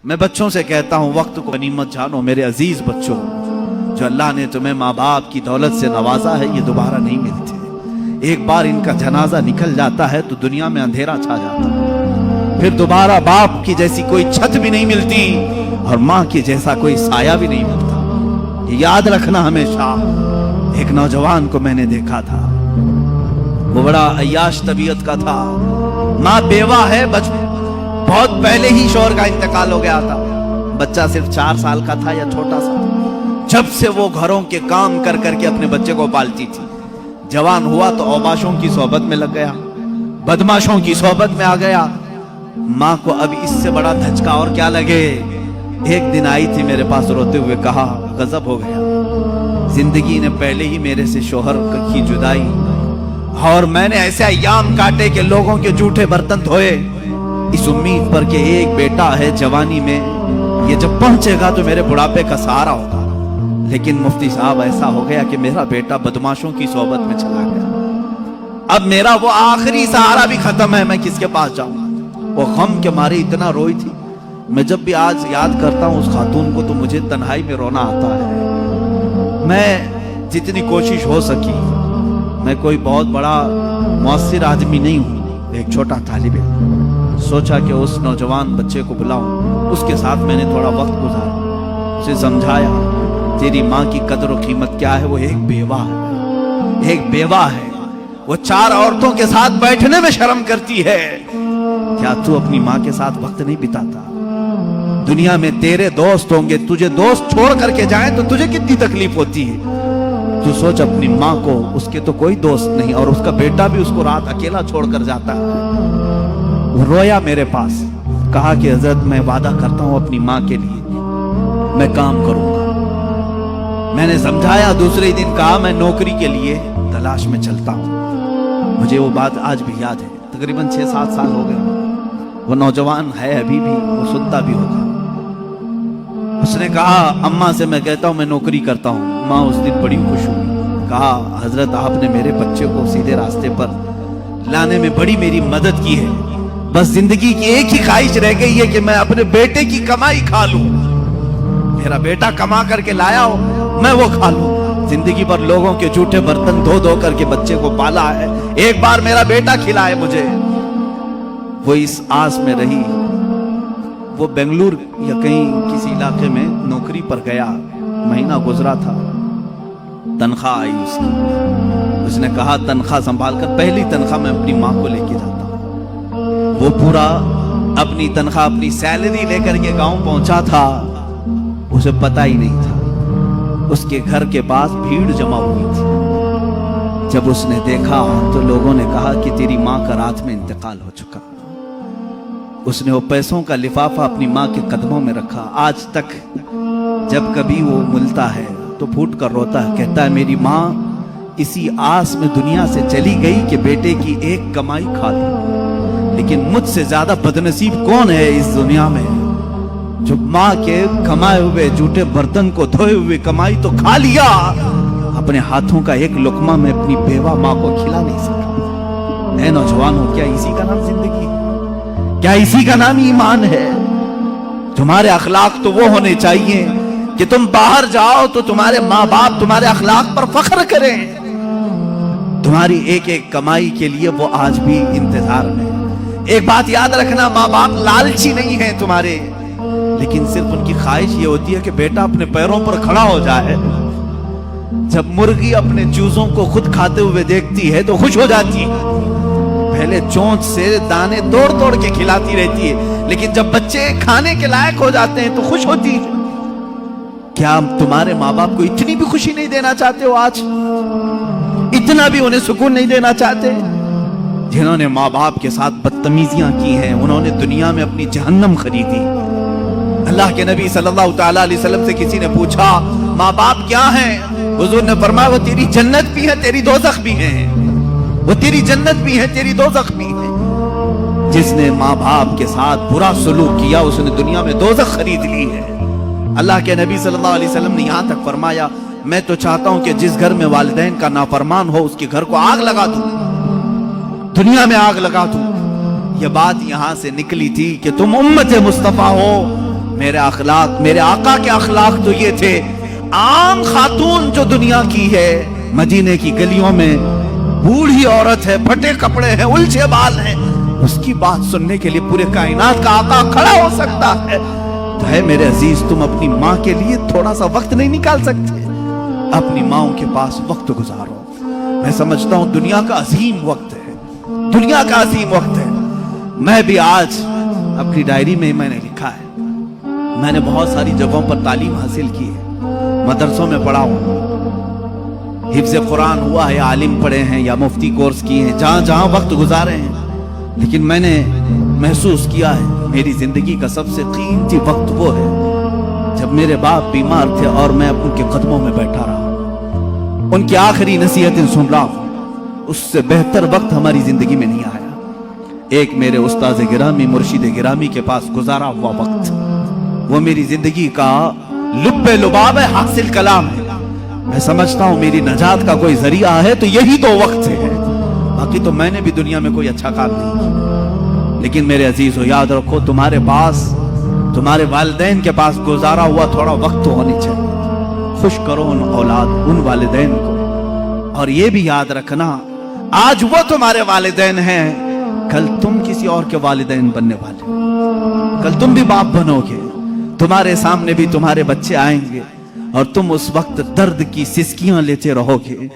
میں بچوں سے کہتا ہوں وقت کو غنیمت جانو میرے عزیز بچوں، جو اللہ نے تمہیں ماں باپ کی دولت سے نوازا ہے یہ دوبارہ نہیں ملتے۔ ایک بار ان کا جنازہ نکل جاتا ہے تو دنیا میں اندھیرا چھا جاتا ہے، پھر دوبارہ باپ کی جیسی کوئی چھت بھی نہیں ملتی اور ماں کی جیسا کوئی سایہ بھی نہیں ملتا۔ یہ یاد رکھنا ہمیشہ۔ ایک نوجوان کو میں نے دیکھا تھا، وہ بڑا عیاش طبیعت کا تھا، ماں بیوہ ہے، بہت پہلے ہی شوہر کا انتقال ہو گیا تھا، بچہ صرف 4 سال کا تھا یا چھوٹا سا تھا۔ جب سے وہ گھروں کے کام کر کر کے اپنے بچے کو پالتی تھی، جوان ہوا تو اوباشوں کی صحبت میں لگ گیا، بدماشوں کی صحبت میں آ گیا۔ ماں کو اب اس سے بڑا دھچکا اور کیا لگے۔ ایک دن آئی تھی میرے پاس روتے ہوئے، کہا غضب ہو گیا، زندگی نے پہلے ہی میرے سے شوہر کی جدائی، اور میں نے ایسے ایام کاٹے کہ لوگوں کے جھوٹے برتن دھوئے اس امید پر کہ ایک بیٹا ہے جوانی میں، یہ جب پہنچے گا تو میرے بڑھاپے کا سہارا ہوگا۔ لیکن مفتی صاحب ایسا ہو گیا کہ میرا بیٹا بدماشوں کی صحبت میں چلا گیا، اب میرا وہ آخری سہارا بھی ختم ہے، میں کس کے پاس جاؤں۔ وہ غم کے مارے اتنا روئی تھی، میں جب بھی آج یاد کرتا ہوں اس خاتون کو تو مجھے تنہائی میں رونا آتا ہے۔ میں جتنی کوشش ہو سکی، میں کوئی بہت بڑا مؤثر آدمی نہیں ہوں، ایک چھوٹا طالب علم، سوچا کہ اس نوجوان بچے کو بلاؤں، اس کے ساتھ میں نے تھوڑا وقت گزارا، اسے سمجھایا تیری ماں کی قدر و قیمت کیا ہے، وہ ایک بیوہ ہے، ایک بیوہ ہے، وہ 4 عورتوں کے ساتھ بیٹھنے میں شرم کرتی ہے، کیا تو اپنی ماں کے ساتھ وقت نہیں بتاتا؟ دنیا میں تیرے دوست ہوں گے، تجھے دوست چھوڑ کر کے جائیں تو تجھے کتنی تکلیف ہوتی ہے۔ تو سوچ اپنی ماں کو، اس کے تو کوئی دوست نہیں، اور اس کا بیٹا بھی اس کو رات اکیلا چھوڑ کر جاتا ہے۔ وہ رویا میرے پاس، کہا کہ حضرت میں وعدہ کرتا ہوں اپنی ماں کے لیے میں کام کروں گا۔ میں نے سمجھایا، دوسرے دن کہا میں نوکری کے لیے تلاش میں چلتا ہوں۔ مجھے وہ بات آج بھی یاد ہے، تقریباً 6-7 سال ہو گئے۔ وہ نوجوان ہے ابھی بھی، وہ سنتا بھی ہوگا۔ اس نے کہا اماں سے میں کہتا ہوں میں نوکری کرتا ہوں۔ ماں اس دن بڑی خوش ہوئی، کہا حضرت آپ نے میرے بچے کو سیدھے راستے پر لانے میں بڑی میری مدد کی ہے، بس زندگی کی ایک ہی خواہش رہ گئی ہے کہ میں اپنے بیٹے کی کمائی کھا لوں، میرا بیٹا کما کر کے لایا ہو میں وہ کھا لوں۔ زندگی پر لوگوں کے جھوٹے برتن دھو دھو کر کے بچے کو پالا ہے، ایک بار میرا بیٹا کھلائے مجھے۔ وہ اس آس میں رہی، وہ بنگلور یا کہیں کسی علاقے میں نوکری پر گیا، مہینہ گزرا تھا، تنخواہ آئی اس کی، اس نے کہا تنخواہ سنبھال کر، پہلی تنخواہ میں اپنی ماں کو لے کے جاتا ہوں۔ وہ پورا اپنی تنخواہ، اپنی سیلری لے کر کے گاؤں پہنچا تھا، اسے پتہ ہی نہیں تھا، اس کے گھر کے پاس بھیڑ جمع ہوئی تھی۔ جب اس نے دیکھا تو لوگوں نے کہا کہ تیری ماں کا رات میں انتقال ہو چکا۔ اس نے وہ پیسوں کا لفافہ اپنی ماں کے قدموں میں رکھا، آج تک جب کبھی وہ ملتا ہے تو پھوٹ کر روتا ہے، کہتا ہے میری ماں اسی آس میں دنیا سے چلی گئی کہ بیٹے کی ایک کمائی کھا لوں، لیکن مجھ سے زیادہ بدنصیب کون ہے اس دنیا میں جو ماں کے کمائے ہوئے جھوٹے برتن کو دھوئے ہوئے کمائی تو کھا لیا، اپنے ہاتھوں کا ایک لقمہ میں اپنی بیوہ ماں کو کھلا نہیں سکا۔ اے نوجوانوں، کیا اسی کا نام زندگی ہے؟ کیا اسی کا نام ایمان ہے؟ تمہارے اخلاق تو وہ ہونے چاہیے کہ تم باہر جاؤ تو تمہارے ماں باپ تمہارے اخلاق پر فخر کریں، تمہاری ایک ایک کمائی کے لیے وہ آج بھی انتظار میں۔ ایک بات یاد رکھنا، ماں باپ لالچی نہیں ہیں تمہارے، لیکن صرف ان کی خواہش یہ ہوتی ہے کہ بیٹا اپنے پیروں پر کھڑا ہو جائے۔ جب مرغی اپنے چوزوں کو خود کھاتے ہوئے دیکھتی ہے تو خوش ہو جاتی ہے، پہلے چونچ سے دانے توڑ توڑ کے کھلاتی رہتی ہے، لیکن جب بچے کھانے کے لائق ہو جاتے ہیں تو خوش ہوتی ہے۔ کیا تمہارے ماں باپ کو اتنی بھی خوشی نہیں دینا چاہتے ہو؟ آج اتنا بھی انہیں سکون نہیں دینا چاہتے؟ جنہوں نے ماں باپ کے ساتھ بدتمیزیاں کی ہیں انہوں نے دنیا میں اپنی جہنم خریدی۔ اللہ کے نبی صلی اللہ تعالیٰ علیہ وسلم سے کسی نے پوچھا ماں باپ کیا ہیں؟ حضور نے فرمایا وہ تیری جنت بھی ہے تیری دوزخ بھی ہے، وہ تیری جنت بھی ہے تیری دوزخ بھی ہے۔ جس نے ماں باپ کے ساتھ برا سلوک کیا اس نے دنیا میں دوزخ خرید لی ہے۔ اللہ کے نبی صلی اللہ علیہ وسلم نے یہاں تک فرمایا میں تو چاہتا ہوں کہ جس گھر میں والدین کا نافرمان ہو اس کے گھر کو آگ لگا دوں، دنیا میں آگ لگا دوں۔ یہ بات یہاں سے نکلی تھی کہ تم امت مصطفیٰ ہو، میرے اخلاق، میرے آقا کے اخلاق تو یہ تھے، عام خاتون جو دنیا کی ہے، مدینے کی گلیوں میں بوڑھی عورت ہے، پھٹے کپڑے ہیں، الجھے بال ہیں، اس کی بات سننے کے لیے پورے کائنات کا آقا کھڑا ہو سکتا ہے تو ہے میرے عزیز، تم اپنی ماں کے لیے تھوڑا سا وقت نہیں نکال سکتے؟ اپنی ماں کے پاس وقت گزارو۔ میں سمجھتا ہوں دنیا کا عظیم وقت ہے، دنیا کا عظیم وقت ہے۔ میں بھی آج اپنی ڈائری میں نے لکھا ہے، میں نے بہت ساری جگہوں پر تعلیم حاصل کی ہے، مدرسوں میں پڑھا ہوں، حفظ قرآن ہوا ہے، عالم پڑھے ہیں یا مفتی کورس کیے ہیں، جہاں جہاں وقت گزارے ہیں، لیکن میں نے محسوس کیا ہے میری زندگی کا سب سے قیمتی وقت وہ ہے جب میرے باپ بیمار تھے اور میں ان کے قدموں میں بیٹھا رہا، ان کی آخری نصیحتیں سن رہا ہوں۔ اس سے بہتر وقت ہماری زندگی میں نہیں آیا۔ ایک میرے استاذ گرامی، مرشد گرامی کے پاس گزارا ہوا وقت، وہ میری زندگی کا لب لباب ہے، حاصل کلام ہے۔ میں سمجھتا ہوں میری نجات کا کوئی ذریعہ ہے تو یہی تو وقت ہے، باقی تو میں نے بھی دنیا میں کوئی اچھا کام نہیں کیا۔ لیکن میرے عزیزو یاد رکھو، تمہارے پاس، تمہارے والدین کے پاس گزارا ہوا تھوڑا وقت تو ہونی چاہیے۔ خوش کرو ان اولاد، ان والدین کو، اور یہ بھی یاد رکھنا آج وہ تمہارے والدین ہیں، کل تم کسی اور کے والدین بننے والے، کل تم بھی باپ بنو گے، تمہارے سامنے بھی تمہارے بچے آئیں گے اور تم اس وقت درد کی سسکیاں لیتے رہو گے۔